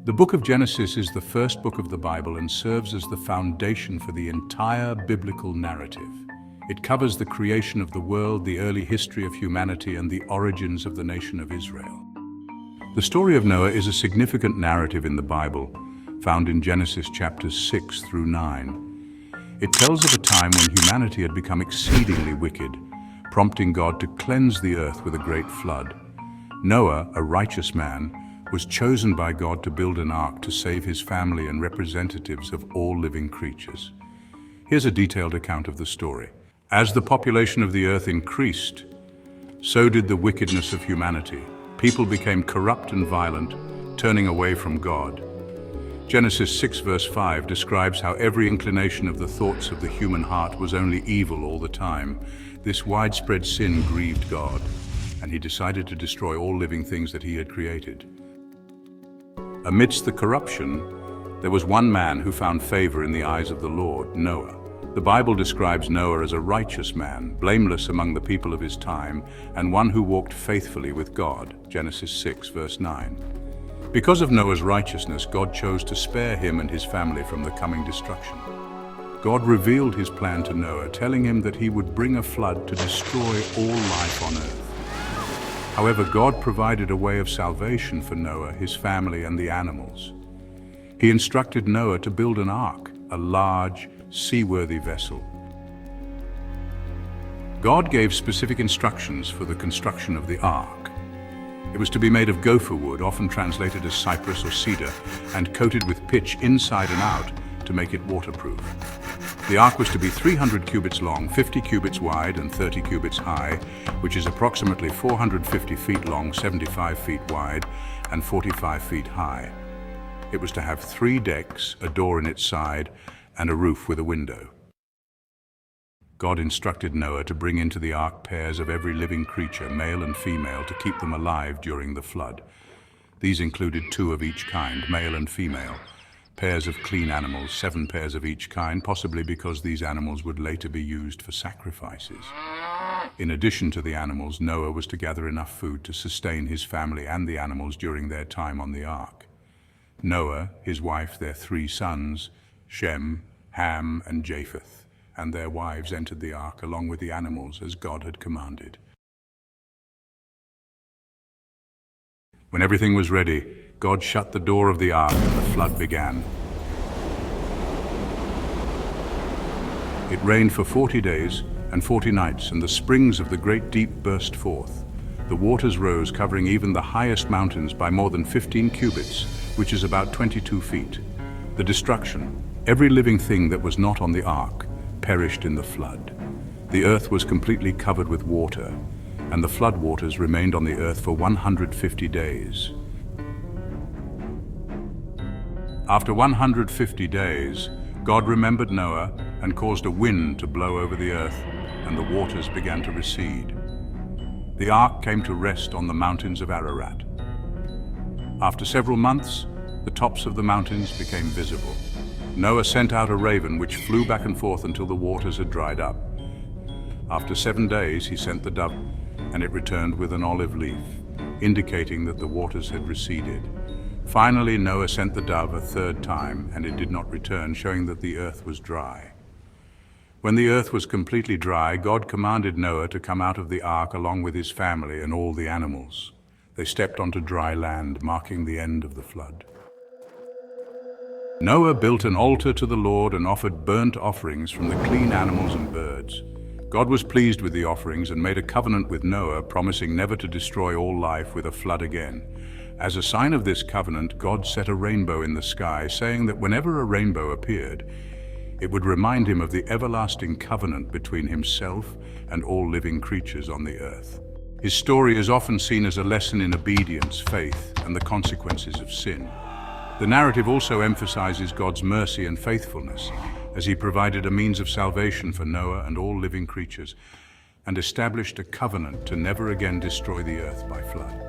The book of Genesis is the first book of the Bible and serves as the foundation for the entire biblical narrative. It covers the creation of the world, the early history of humanity, and the origins of the nation of Israel. The story of Noah is a significant narrative in the Bible, found in Genesis chapters 6 through 9. It tells of a time when humanity had become exceedingly wicked, prompting God to cleanse the earth with a great flood. Noah, a righteous man, was chosen by God to build an ark to save his family and representatives of all living creatures. Here's a detailed account of the story. As the population of the earth increased, so did the wickedness of humanity. People became corrupt and violent, turning away from God. Genesis 6 verse 5 describes how every inclination of the thoughts of the human heart was only evil all the time. This widespread sin grieved God, and he decided to destroy all living things that he had created. Amidst the corruption, there was one man who found favor in the eyes of the Lord, Noah. The Bible describes Noah as a righteous man, blameless among the people of his time, and one who walked faithfully with God, Genesis 6 verse 9. Because of Noah's righteousness, God chose to spare him and his family from the coming destruction. God revealed his plan to Noah, telling him that he would bring a flood to destroy all life on earth. However, God provided a way of salvation for Noah, his family, and the animals. He instructed Noah to build an ark, a large, seaworthy vessel. God gave specific instructions for the construction of the ark. It was to be made of gopher wood, often translated as cypress or cedar, and coated with pitch inside and out to make it waterproof. The ark was to be 300 cubits long, 50 cubits wide, and 30 cubits high, which is approximately 450 feet long, 75 feet wide, and 45 feet high. It was to have 3 decks, a door in its side, and a roof with a window. God instructed Noah to bring into the ark pairs of every living creature, male and female, to keep them alive during the flood. These included 2 of each kind, male and female. Pairs of clean animals, 7 pairs of each kind, possibly because these animals would later be used for sacrifices. In addition to the animals, Noah was to gather enough food to sustain his family and the animals during their time on the ark. Noah, his wife, their 3 sons, Shem, Ham, and Japheth, and their wives entered the ark along with the animals as God had commanded. When everything was ready, God shut the door of the ark and the flood began. It rained for 40 days and 40 nights, and the springs of the great deep burst forth. The waters rose, covering even the highest mountains by more than 15 cubits, which is about 22 feet. The destruction, every living thing that was not on the ark, perished in the flood. The earth was completely covered with water, and the flood waters remained on the earth for 150 days. After 150 days, God remembered Noah and caused a wind to blow over the earth, and the waters began to recede. The ark came to rest on the mountains of Ararat. After several months, the tops of the mountains became visible. Noah sent out a raven which flew back and forth until the waters had dried up. After 7 days, he sent the dove, and it returned with an olive leaf, indicating that the waters had receded. Finally, Noah sent the dove a 3rd time, and it did not return, showing that the earth was dry. When the earth was completely dry, God commanded Noah to come out of the ark along with his family and all the animals. They stepped onto dry land, marking the end of the flood. Noah built an altar to the Lord and offered burnt offerings from the clean animals and birds. God was pleased with the offerings and made a covenant with Noah, promising never to destroy all life with a flood again. As a sign of this covenant, God set a rainbow in the sky, saying that whenever a rainbow appeared, it would remind him of the everlasting covenant between himself and all living creatures on the earth. His story is often seen as a lesson in obedience, faith, and the consequences of sin. The narrative also emphasizes God's mercy and faithfulness, as he provided a means of salvation for Noah and all living creatures, and established a covenant to never again destroy the earth by flood.